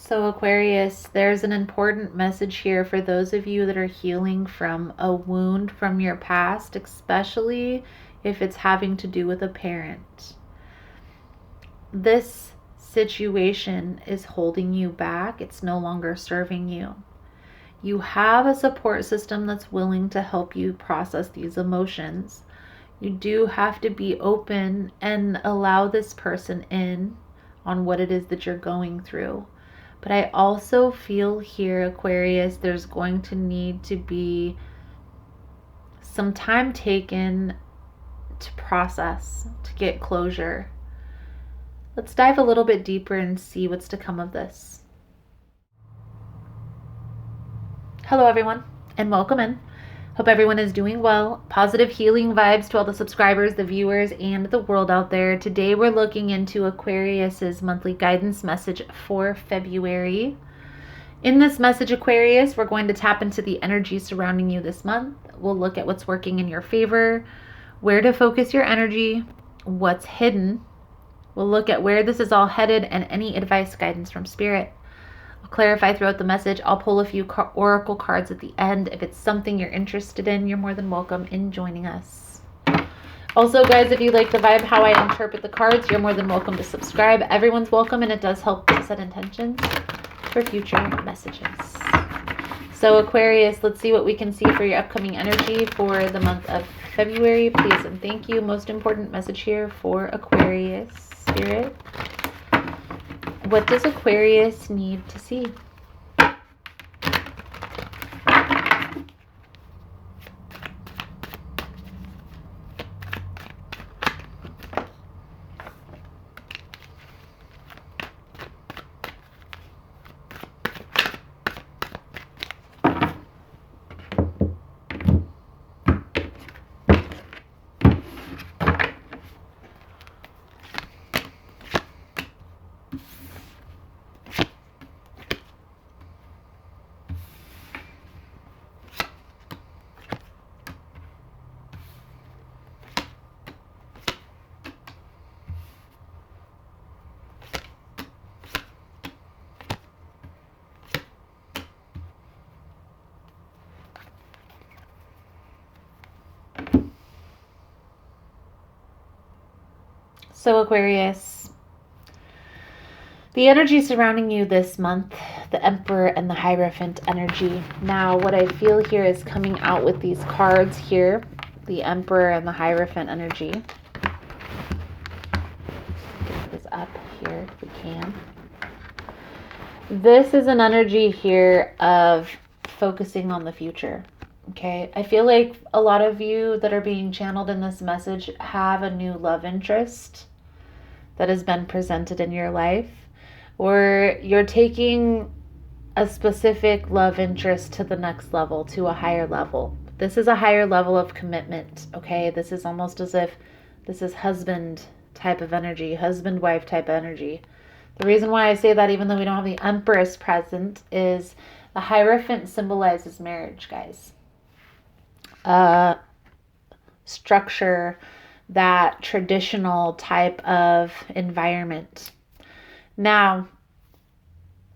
So Aquarius, there's an important message here for those of you that are healing from a wound from your past, especially if it's having to do with a parent. This situation is holding you back. It's no longer serving you. You have a support system that's willing to help you process these emotions. You do have to be open and allow this person in on what it is that you're going through. But I also feel here, Aquarius, there's going to need to be some time taken to process, to get closure. Let's dive a little bit deeper and see what's to come of this. Hello, everyone, and welcome in. Hope everyone is doing well. Positive healing vibes to all the subscribers, the viewers, and the world out there. Today we're looking into Aquarius's monthly guidance message for February. In this message, Aquarius, we're going to tap into the energy surrounding you this month. We'll look at what's working in your favor, where to focus your energy, what's hidden. We'll look at where this is all headed and any advice, guidance from Spirit. I'll clarify throughout the message. I'll pull a few oracle cards at the end. If it's something you're interested in, you're more than welcome in joining us. Also, guys, if you like the vibe, how I interpret the cards, you're more than welcome to subscribe. Everyone's welcome, and it does help to set intentions for future messages. So Aquarius, let's see what we can see for your upcoming energy for the month of February. Please and thank you. Most important message here for Aquarius, Spirit. What does Aquarius need to see? So Aquarius, the energy surrounding you this month, the Emperor and the Hierophant energy. Now, what I feel here is coming out with these cards here, the Emperor and the Hierophant energy. Get this up here if we can. This is an energy here of focusing on the future. Okay, I feel like a lot of you that are being channeled in this message have a new love interest that has been presented in your life, or you're taking a specific love interest to the next level, to a higher level. This is a higher level of commitment, okay? This is almost as if this is husband type of energy, husband-wife type of energy. The reason why I say that, even though we don't have the Empress present, is the Hierophant symbolizes marriage, guys. Structure, that traditional type of environment. Now,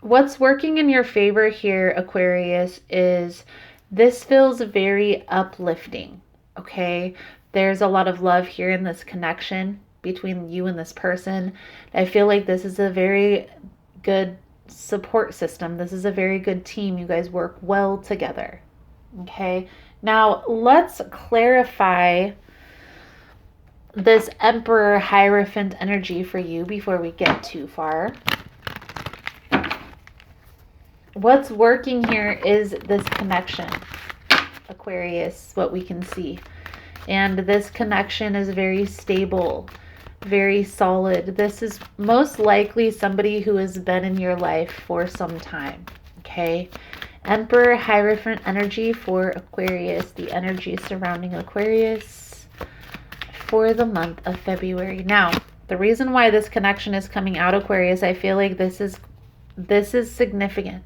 what's working in your favor here, Aquarius, is this feels very uplifting, okay? There's a lot of love here in this connection between you and this person. I feel like this is a very good support system. This is a very good team. You guys work well together, okay? Now, let's clarify this Emperor Hierophant energy for you before we get too far. What's working here is this connection, Aquarius, what we can see. And this connection is very stable, very solid. This is most likely somebody who has been in your life for some time, okay? Emperor Hierophant energy for Aquarius, the energy surrounding Aquarius for the month of February. Now, the reason why this connection is coming out, Aquarius, I feel like this is significant.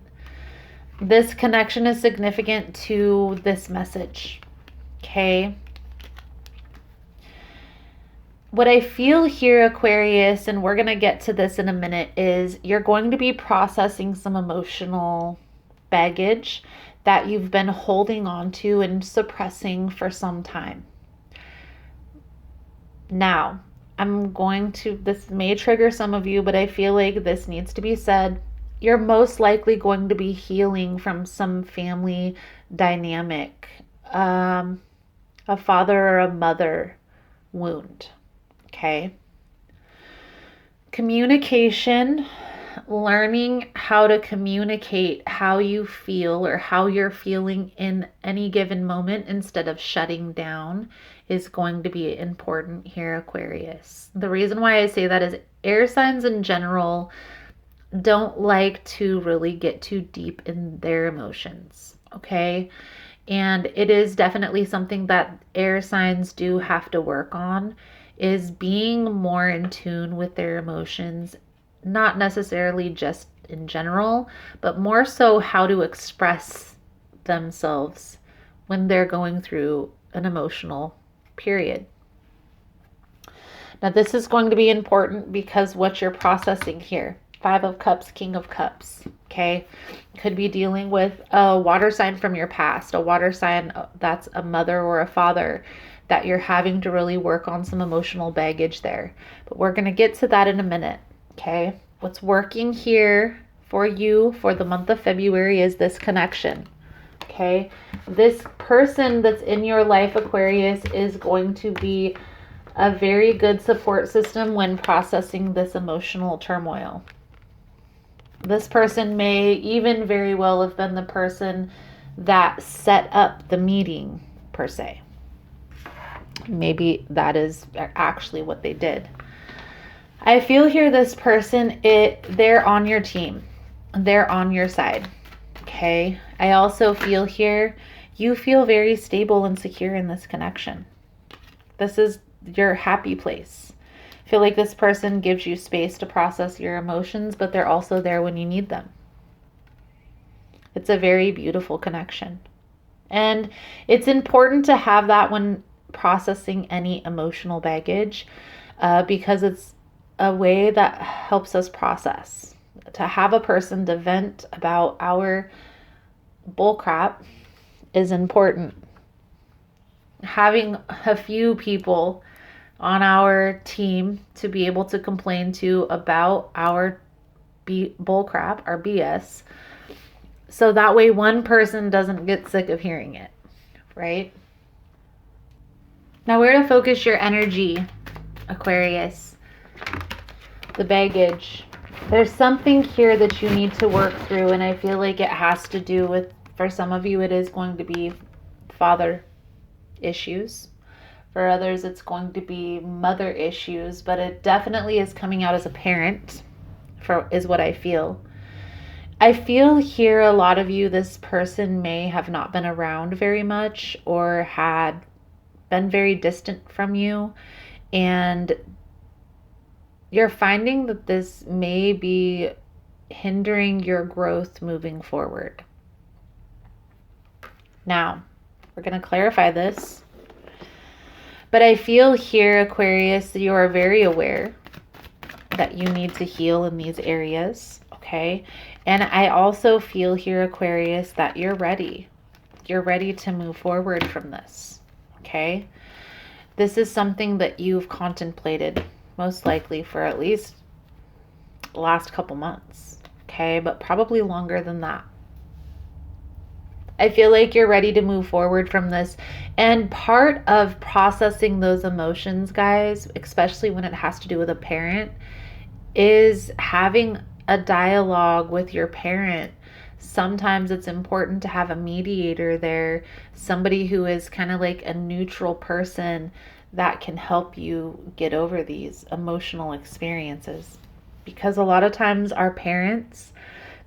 This connection is significant to this message, okay? what I feel here, Aquarius, and we're going to get to this in a minute, is you're going to be processing some emotional baggage that you've been holding on to and suppressing for some time. Now, this may trigger some of you, but I feel like this needs to be said. You're most likely going to be healing from some family dynamic, a father or a mother wound. Okay. Communication, learning how to communicate how you feel or how you're feeling in any given moment instead of shutting down is going to be important here, Aquarius. The reason why I say that is air signs in general don't like to really get too deep in their emotions. Okay. And it is definitely something that air signs do have to work on, is being more in tune with their emotions, not necessarily just in general, but more so how to express themselves when they're going through an emotional period. Now, this is going to be important because what you're processing here, 5 of Cups, King of Cups, okay? Could be dealing with a water sign from your past, a water sign that's a mother or a father that you're having to really work on some emotional baggage there. But we're going to get to that in a minute, okay? What's working here for you for the month of February is this connection, okay? This person that's in your life, Aquarius, is going to be a very good support system when processing this emotional turmoil. This person may even very well have been the person that set up the meeting, per se. Maybe that is actually what they did. I feel here this person, they're on your team. They're on your side. Okay. I also feel here you feel very stable and secure in this connection. This is your happy place. I feel like this person gives you space to process your emotions, but they're also there when you need them. It's a very beautiful connection. And it's important to have that when processing any emotional baggage, because it's a way that helps us process. To have a person to vent about our bullcrap is important. Having a few people on our team to be able to complain to about our bullcrap, our BS, so that way one person doesn't get sick of hearing it, right? Now, where to focus your energy, Aquarius? The baggage. There's something here that you need to work through, and I feel like it has to do with, for some of you, it is going to be father issues. For others, it's going to be mother issues, but it definitely is coming out as a parent, is what I feel. I feel here a lot of you, this person may have not been around very much or had been very distant from you, and you're finding that this may be hindering your growth moving forward. Now, we're going to clarify this, but I feel here, Aquarius, that you are very aware that you need to heal in these areas, okay? And I also feel here, Aquarius, that you're ready. You're ready to move forward from this, okay? This is something that you've contemplated most likely for at least the last couple months, okay? But probably longer than that. I feel like you're ready to move forward from this. And part of processing those emotions, guys, especially when it has to do with a parent, is having a dialogue with your parent. Sometimes it's important to have a mediator there, somebody who is kind of like a neutral person that can help you get over these emotional experiences. Because a lot of times our parents,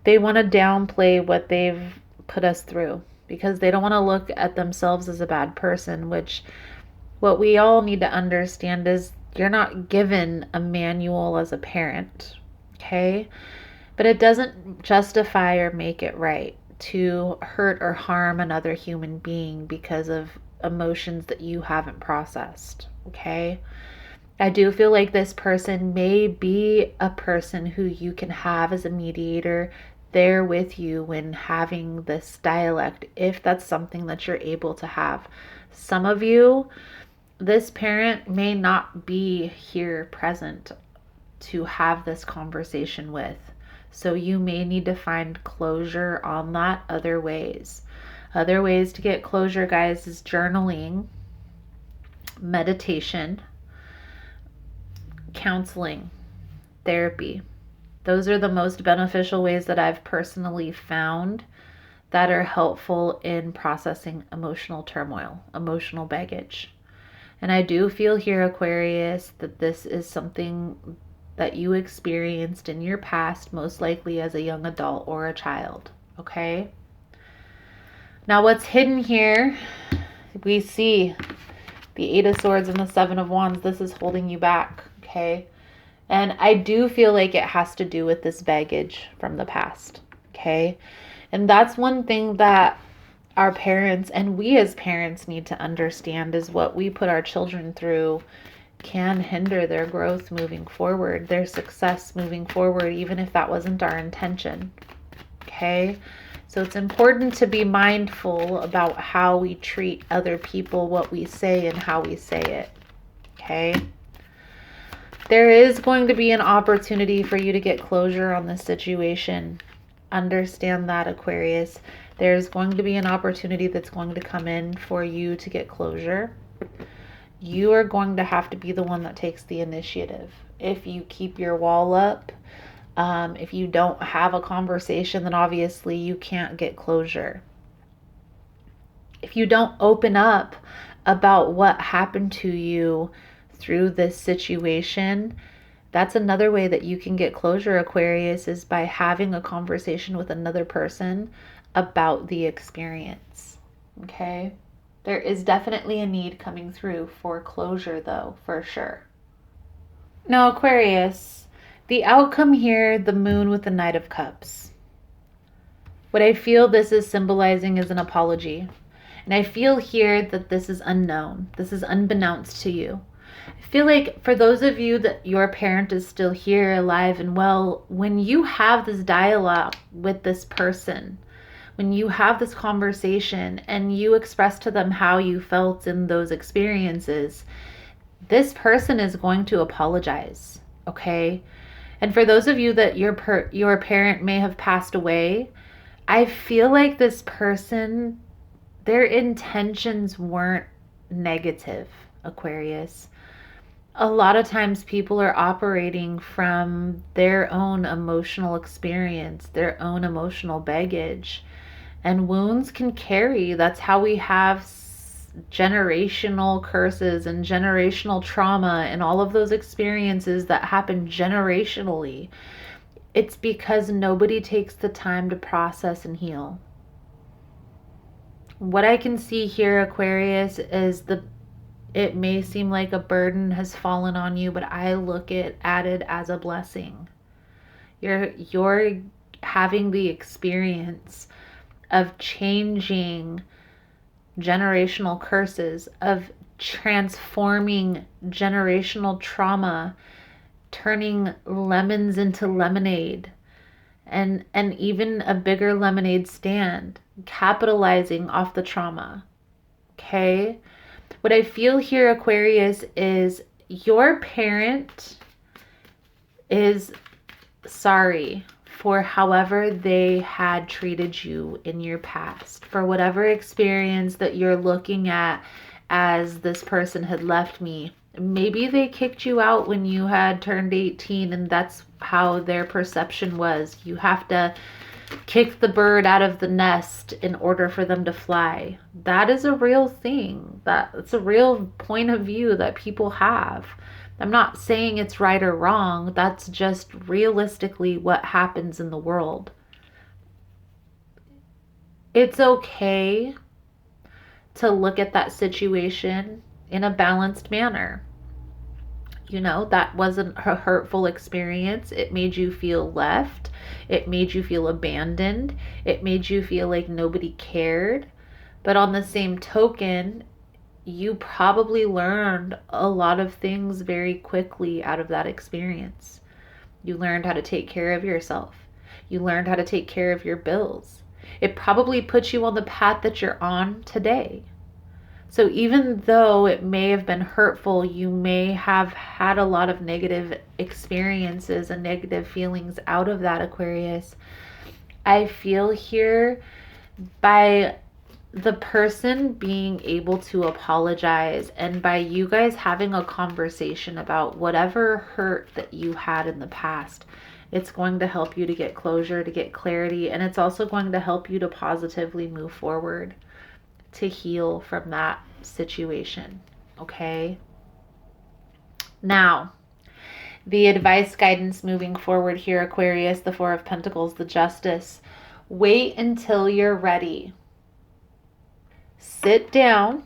they want to downplay what they've put us through because they don't want to look at themselves as a bad person, which what we all need to understand is you're not given a manual as a parent, okay? But it doesn't justify or make it right to hurt or harm another human being because of emotions that you haven't processed, okay? I do feel like this person may be a person who you can have as a mediator there with you when having this dialect, if that's something that you're able to have. Some of you, this parent may not be here present to have this conversation with. So you may need to find closure on that other ways. Other ways to get closure, guys, is journaling, meditation, counseling, therapy. Those are the most beneficial ways that I've personally found that are helpful in processing emotional turmoil, emotional baggage. And I do feel here, Aquarius, that this is something that you experienced in your past, most likely as a young adult or a child. Okay? Now, what's hidden here, we see the Eight of Swords and the Seven of Wands. This is holding you back. Okay? And I do feel like it has to do with this baggage from the past. Okay? And that's one thing that our parents and we as parents need to understand, is what we put our children through can hinder their growth moving forward, their success moving forward, even if that wasn't our intention. Okay? So it's important to be mindful about how we treat other people, what we say, and how we say it. Okay? There is going to be an opportunity for you to get closure on this situation. Understand that, Aquarius. There's going to be an opportunity that's going to come in for you to get closure. You are going to have to be the one that takes the initiative. If you keep your wall up, if you don't have a conversation, then obviously you can't get closure. If you don't open up about what happened to you through this situation, that's another way that you can get closure, Aquarius, is by having a conversation with another person about the experience. Okay? There is definitely a need coming through for closure, though, for sure. Now, Aquarius, the outcome here, the Moon with the Knight of Cups. What I feel this is symbolizing is an apology. And I feel here that this is unknown. This is unbeknownst to you. I feel like for those of you that your parent is still here, alive and well, when you have this dialogue with this person, when you have this conversation and you express to them how you felt in those experiences, this person is going to apologize, okay? And for those of you that your parent may have passed away, I feel like this person, their intentions weren't negative, Aquarius. A lot of times people are operating from their own emotional experience, their own emotional baggage. And wounds can carry. That's how we have generational curses and generational trauma and all of those experiences that happen generationally. It's because nobody takes the time to process and heal. What I can see here, Aquarius, is it may seem like a burden has fallen on you, but I look at it as a blessing. You're having the experience of changing generational curses, of transforming generational trauma, turning lemons into lemonade, and even a bigger lemonade stand, capitalizing off the trauma. Okay? What I feel here, Aquarius, is your parent is sorry for however they had treated you in your past, for whatever experience that you're looking at as this person had left me. Maybe they kicked you out when you had turned 18 and that's how their perception was. You have to kick the bird out of the nest in order for them to fly. That is a real thing. That's a real point of view that people have. I'm not saying it's right or wrong. That's just realistically what happens in the world. It's okay to look at that situation in a balanced manner. You know, that wasn't a hurtful experience. It made you feel left. It made you feel abandoned. It made you feel like nobody cared. But on the same token, you probably learned a lot of things very quickly out of that experience. You learned how to take care of yourself. You learned how to take care of your bills. It probably put you on the path that you're on today. So even though it may have been hurtful, you may have had a lot of negative experiences and negative feelings out of that, Aquarius. I feel here by the person being able to apologize and by you guys having a conversation about whatever hurt that you had in the past, it's going to help you to get closure, to get clarity, and it's also going to help you to positively move forward, to heal from that situation. Okay? Now, the advice guidance moving forward here, Aquarius, the Four of Pentacles, the Justice. Wait until you're ready. Sit down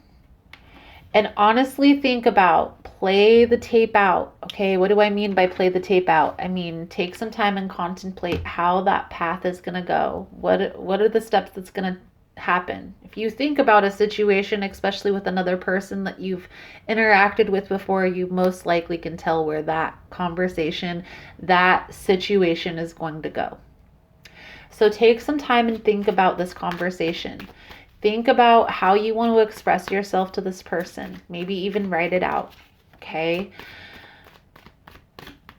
and honestly think about, play the tape out. Okay, what do I mean by play the tape out? I mean, take some time and contemplate how that path is going to go. What are the steps that's going to happen? If you think about a situation, especially with another person that you've interacted with before, you most likely can tell where that conversation, that situation is going to go. So take some time and think about this conversation. Think about how you want to express yourself to this person. Maybe even write it out, okay?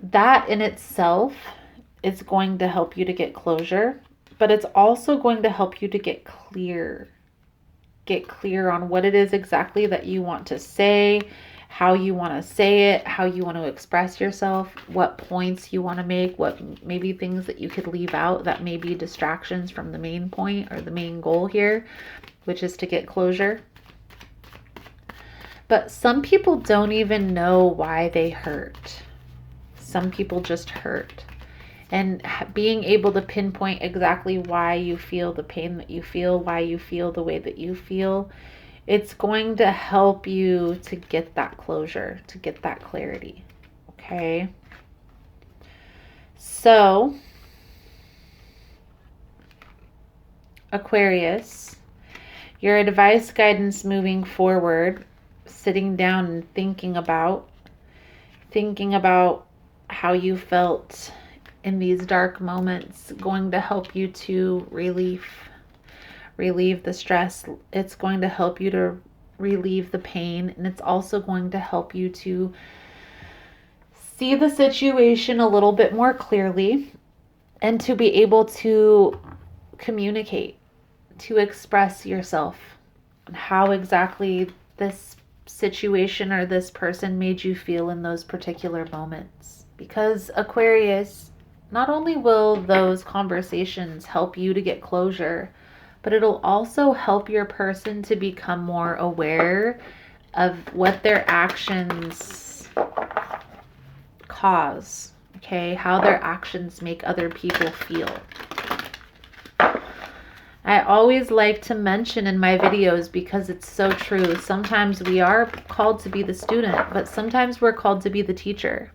That in itself is going to help you to get closure, but it's also going to help you to get clear. Get clear on what it is exactly that you want to say, how you want to say it, how you want to express yourself, what points you want to make, what maybe things that you could leave out that may be distractions from the main point or the main goal here, which is to get closure. But some people don't even know why they hurt. Some people just hurt. And being able to pinpoint exactly why you feel the pain that you feel, why you feel the way that you feel, it's going to help you to get that closure, to get that clarity. Okay? So, Aquarius, your advice guidance moving forward, sitting down and thinking about how you felt in these dark moments, going to help you to relieve the stress. It's going to help you to relieve the pain, and it's also going to help you to see the situation a little bit more clearly and to be able to communicate, to express yourself and how exactly this situation or this person made you feel in those particular moments. Because Aquarius, not only will those conversations help you to get closure, but it'll also help your person to become more aware of what their actions cause, okay? How their actions make other people feel. I always like to mention in my videos, because it's so true, sometimes we are called to be the student, but sometimes we're called to be the teacher.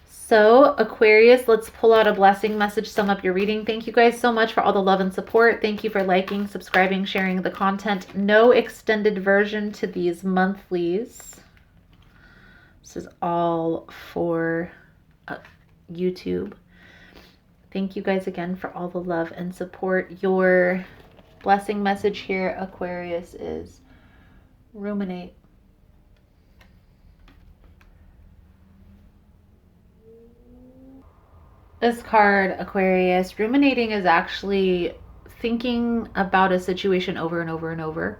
So Aquarius, let's pull out a blessing message, sum up your reading. Thank you guys so much for all the love and support. Thank you for liking, subscribing, sharing the content. No extended version to these monthlies. This is all for YouTube. Thank you guys again for all the love and support. Your blessing message here, Aquarius, is ruminate. This card, Aquarius, ruminating is actually thinking about a situation over and over and over.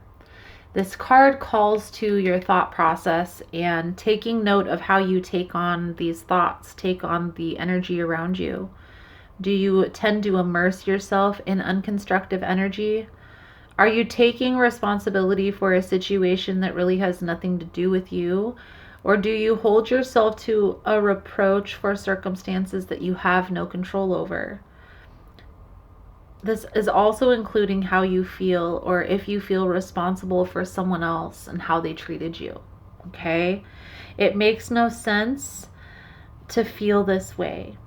This card calls to your thought process and taking note of how you take on these thoughts, take on the energy around you. Do you tend to immerse yourself in unconstructive energy? Are you taking responsibility for a situation that really has nothing to do with you? Or do you hold yourself to a reproach for circumstances that you have no control over? This is also including how you feel, or if you feel responsible for someone else and how they treated you. Okay? It makes no sense to feel this way.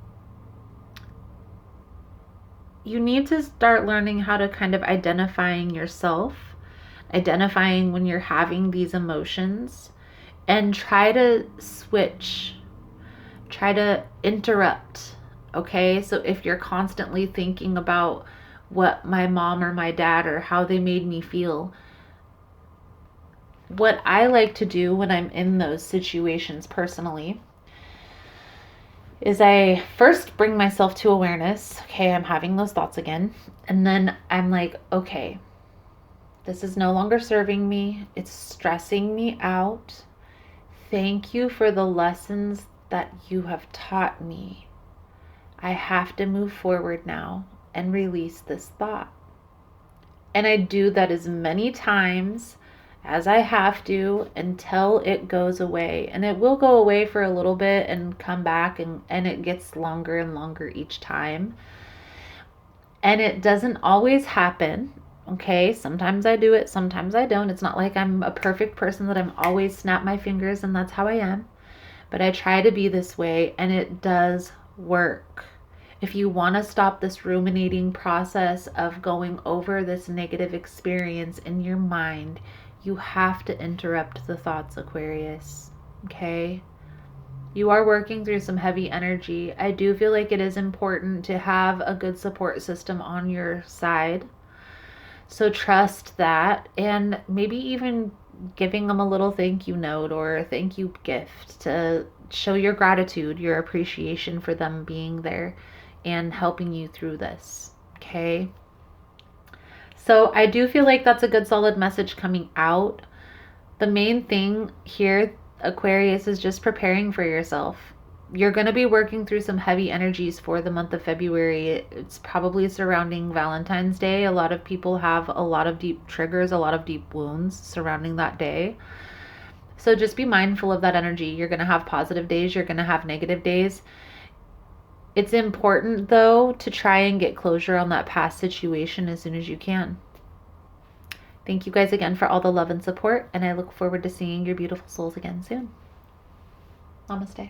you need to start learning how to kind of identifying yourself, identifying when you're having these emotions, and try to switch, try to interrupt. Okay, so if you're constantly thinking about what my mom or my dad or how they made me feel, what I like to do when I'm in those situations personally is I first bring myself to awareness. Okay, I'm having those thoughts again. And then I'm like, okay, this is no longer serving me. It's stressing me out. Thank you for the lessons that you have taught me. I have to move forward now and release this thought. And I do that as many times as I have to until it goes away. And it will go away for a little bit and come back, and it gets longer and longer each time. And it doesn't always happen. Okay, sometimes I do it, sometimes I don't. It's not like I'm a perfect person that I'm always snap my fingers and that's how I am. But I try to be this way, and it does work. If you want to stop this ruminating process of going over this negative experience in your mind, you have to interrupt the thoughts, Aquarius. Okay? You are working through some heavy energy. I do feel like it is important to have a good support system on your side. So trust that, and maybe even giving them a little thank you note or a thank you gift to show your gratitude, your appreciation for them being there and helping you through this. Okay? So I do feel like that's a good solid message coming out. The main thing here, Aquarius, is just preparing for yourself. You're going to be working through some heavy energies for the month of February. It's probably surrounding Valentine's Day. A lot of people have a lot of deep triggers, a lot of deep wounds surrounding that day. So just be mindful of that energy. You're going to have positive days, you're going to have negative days. It's important, though, to try and get closure on that past situation as soon as you can. Thank you guys again for all the love and support, and I look forward to seeing your beautiful souls again soon. Namaste.